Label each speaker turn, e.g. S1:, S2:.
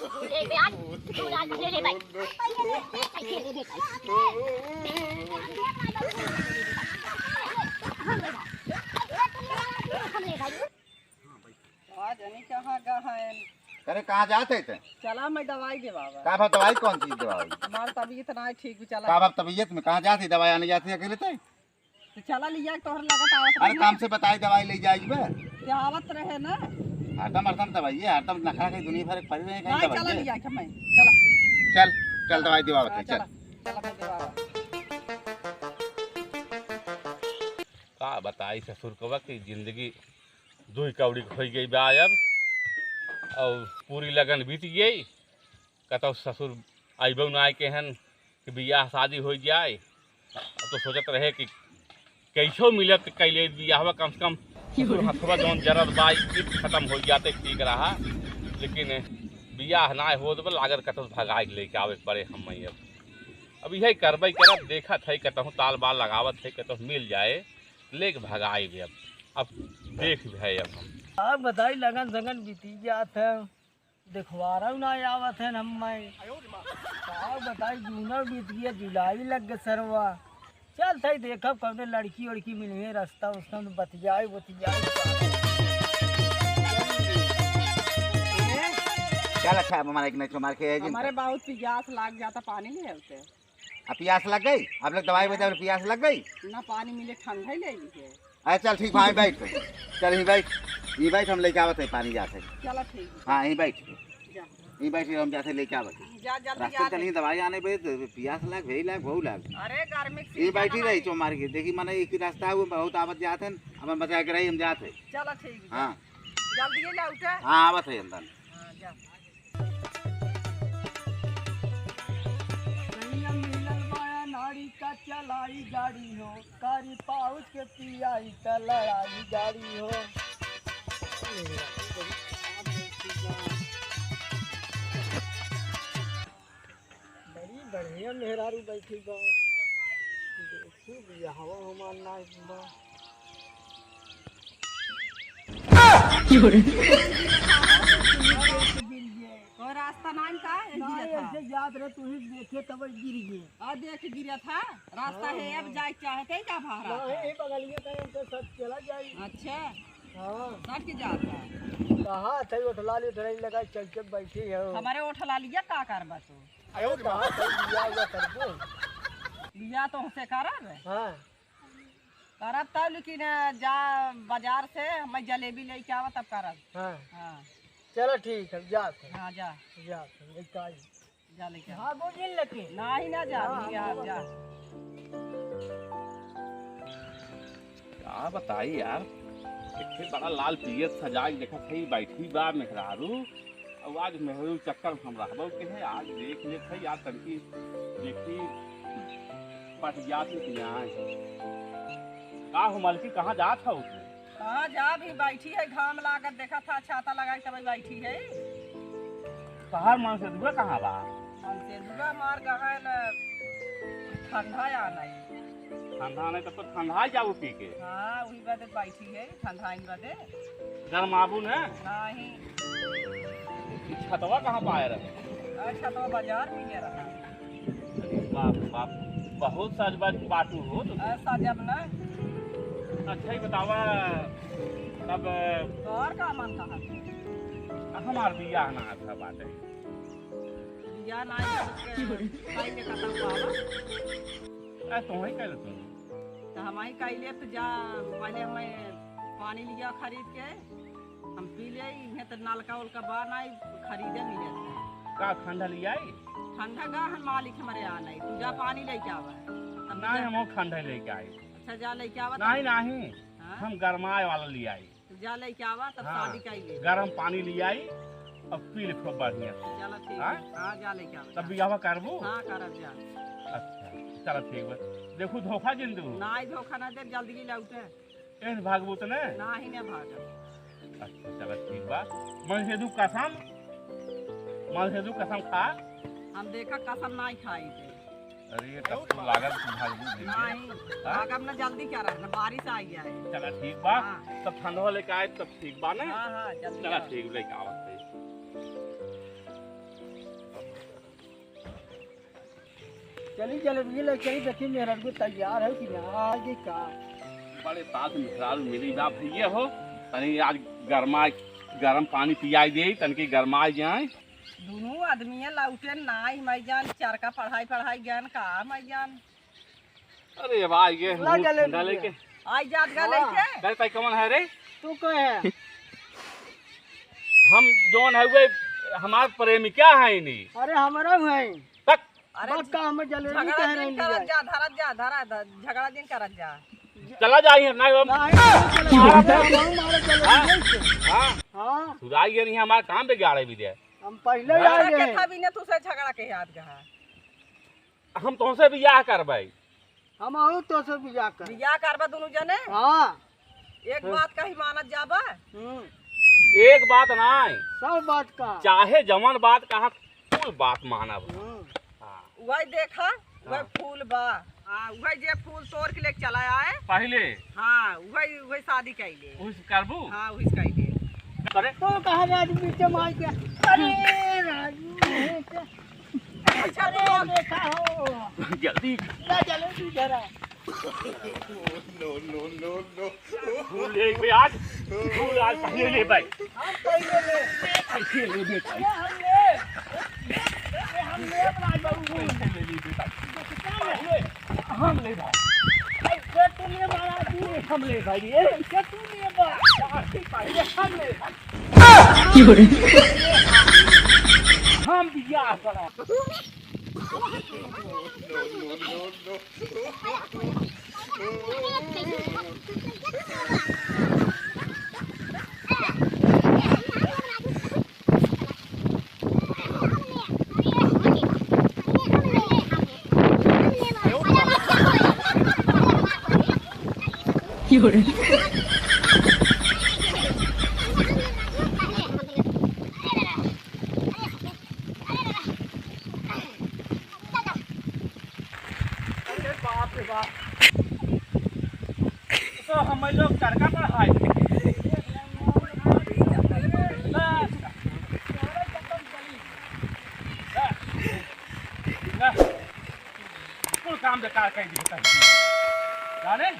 S1: ले बे आज तू आज ले ले भाई ले ले
S2: आज नहीं कहाँ गए
S3: अरे कहाँ जाते थे?
S2: चला मैं दवाई दे बाबा।
S3: का भाव दवाई कौन सी दवाई?
S2: हमारी तबीयत ना ठीक भी चला।
S3: का भाव तबीयत में कहाँ जाती दवाई आने जाती अकेले थे?
S2: तो चला लिया तोहर लगत आवत
S3: अरे काम से बताई दवाई ले जाएगी बे।
S2: क्या आवत रहे ना।
S3: हरदम हरदम दवाई है हरदम नखरा के दुनिया भर पड़ी रहे कहीं
S2: चला
S3: दवाई
S2: लिया मैं चला
S3: चल चल दवाई दिवा बता चल
S2: चला मैं दे बाबा।
S4: का बताई ससुर कबा की जिंदगी दुई कौड़ी हो गई बा अब और पूरी लगन बीत गई कतो ससुर अबो ना के हन कि बियाह शादी हो जाए। अब तो सोचत रहे कि कैसो मिलत कैले बियाहवा कम से कम हथवा जौन जरद बाई खत्म हो जाते ठीक रहा लेकिन बियाह ना हो तो लागत कतो भगाई लेके आवे पड़े हम अब यही करबई करब देखा थे कतहूँ ताल बाल लगावत थे कतहूँ मिल जाए लेके भगाई अब देख भाई अब हम
S5: आप बताई लगन जगन बीती जात है दिखवारा ना आवत है हम आप बताई जूनर बीत गया जुलाई लग गए सरवा चल सही देखब कौन लड़की उड़की मिले रास्ता उसका बतियाए
S3: क्या रखा है हमारे एक नहीं मार के
S2: हमारे बहुत प्यास लग जाता पानी नहीं होते।
S3: अब प्यास लग गई आप लोग दवाई बता प्यास लग गई
S2: ना पानी मिले ठंडा ही ले लीजिए।
S3: अरे चल ठीक भाई बैठ चल यहीं बैठ हम लेके आवत है पानी जाते
S2: चलो ठीक
S3: हाँ यहीं बैठ
S2: जा
S3: यहीं बैठ हम जाते लेके आवत
S2: जा जल्दी
S3: रास्ते चलिए दवाई आने पे प्यास लग भई लग बहु लग
S2: अरे गर्मी
S3: ये बैठी रही चो मार के देखी मैंने एक रास्ता है वो बहुत आवत जाते हैं अब हम बचा के रही हम जाते
S2: चलो ठीक
S3: हाँ
S2: जल्दी ले उठे।
S3: हाँ आवत है अंदर
S2: हाँ जा
S5: नारी का चलाई गाड़ी हो कारी पाउच के पियाई का लड़ाई गाड़ी हो बड़ी बढ़िया मेहरारू बैठी बा देखी भी हवा हमार ना बा
S2: तो रास्ता नाइन का
S5: ऐसे याद रहे तू ही देखे तब गिर गए
S2: और देख गिरा था रास्ता है अब जाए चाहते क्या भाड़ा
S5: नहीं बगलिए कहीं हमसे सच चला जाए।
S2: अच्छा
S5: हाँ
S2: सट के जाता
S5: कहाँ थे उठला ली उठलाई लगा चल के बैठी है
S2: हमारे उठला लिया का कर बस
S5: कहाँ थे बिया हुआ करबो
S2: बिया तो हमसे करब
S5: हाँ
S2: करब तब लेकिन जा बाजार से मैं जलेबी लेके आवा तब करब।
S5: हाँ
S2: हाँ
S5: चलो ठीक है जाते
S2: हाँ जा
S5: जा
S2: लेके
S5: हाँ वो दिन लगे
S2: ना ही ना जा जा
S4: क्या बताई यार इतने बड़ा लाल पियत सजाई देखा सही बैठी बा मेहरारू और आज मेहरू चक्कर हम रहबो के है आज देख ले थे यार तनकी देखी पट जाती यहाँ का हो मलकी कहाँ जात था उसने
S2: कहाँ जा भी बैठी है घाम लागत देखा था छाता लगा तब बैठी है
S4: शहर मन से दूर कहाँ बा
S2: हमसे दुआ मार गए न ठंडा आना
S4: ठंडा नहीं तब तो ठंडा जाओ पी के
S2: हाँ वही बदे बैठी है ठंडा इन बदे
S4: गर्म आबू ने
S2: नहीं
S4: छतवा कहाँ पाए रहे
S2: अच्छा तो बाजार में ले रहा
S4: बाप बाप बहुत सज बाटू हो तो
S2: ऐसा जब ना
S4: अच्छा ही बतावा तब
S2: और का मन कहा
S4: हमार बियाह ना था बाटे
S2: बिया नहीं काई के खत्म हुआ
S4: तो ही कह तुम
S2: तो हम ही काई तो जा पहले हमें पानी लिया खरीद के हम पी ले इन्हें तो नलका उलका बा नहीं खरीदे मिले
S4: का ठंडा लिया
S2: ठंडा गा हम मालिक हमारे यहाँ नहीं तू जा पानी लेके आवा
S4: नहीं हम ठंडा लेके आए
S2: अच्छा जा लेके आवा
S4: नहीं हम गरमाए वाला ले आई
S2: तू जा लेके आवा तब शादी का ले
S4: गरम पानी ले आई और पी ले खूब बढ़िया
S2: चलो ठीक है हाँ जा लेके आवा
S4: तब बियाह करबो
S2: हाँ करब जा
S4: अच्छा चलो ठीक बा देखो धोखा जिंदू
S2: नहीं धोखा ना दे जल्दी ही लौटे
S4: एस भागबो तो ने
S2: नहीं ना भाग
S4: अच्छा चलो ठीक बा मन से दू कसम खा
S2: हम देखा कसम नहीं खाई थे
S4: अरे तब तो लागत भागबू
S2: नहीं भागब ना जल्दी क्या रहा बारिश आ गया है
S4: चला ठीक बा तब ठंडवा लेके आए तब ठीक बा ना
S2: हाँ हाँ जल्दी
S4: चला ठीक लेके आवत है
S5: चली जलेबी ले चली देखी मेहरन को तैयार है कि ना आगे का
S4: बड़े साथ मिसाल मिली बा भैया हो तनी आज गरम पानी पियाई दे तनकी गरमाई जाए।
S2: दोनों आदमी लौटे नाई मैं जान चार का पढ़ाई ज्ञान का मैं जान।
S4: अरे वाह ये
S5: ला जलेबी
S4: लेके
S2: आई जात गा लेके
S4: कर तई कौन है रे?
S5: तू कहे
S4: हम जोन है वे हमार प्रेमिका है नी।
S5: अरे हमारा है
S4: तक
S2: अरे
S5: बस का हम जलेबी
S2: झगड़ा
S5: कह रहे
S2: दिन
S5: हैं
S2: करत जा धरत जा धरा झगड़ा दिन करत जा।
S4: चला जाइए ना हम हां
S5: हाँ
S4: सुराई ये नहीं हमारा काम पे गाड़े भी दे।
S5: हम पहले आ
S2: अरे
S5: गए
S2: केथा बिना तुसे झगड़ा के याद गहा।
S4: हम तुमसे बियाह करबै।
S5: हम आऊ तो से बिया कर
S2: बियाह करबा दोनों जने
S5: हाँ
S2: एक बात का ही मानत जाबा।
S4: एक बात नहीं
S5: सब बात का
S4: चाहे जमन बात कहा कुल बात मानब।
S2: वही देखा वही फूल बा। हाँ वही जे फूल तोड़ के लेके चला आए
S4: पहले
S2: हाँ वही शादी कैले।
S4: उस करबू
S2: हाँ वही कैले।
S4: अरे
S5: तो कहा राजू बीच में आ गया। अरे राजू
S2: अच्छा तो
S5: देखा हो
S4: जल्दी
S5: ना जलेबी जरा
S4: फूल ले भाई आज फूल आज पहले ले भाई
S5: हम पहले ले
S4: कैसे ले बे
S5: अरे हम ले राजू
S4: हम ले भाई
S5: ऐसे तू ले मारा तू हम ले भाई ये ऐसे तू ले मारा पहले हम ले
S4: हम बियाह करा। बाप रे बाप तो हम लोग चरका पर हाय कुल काम बेकार कर दी जाने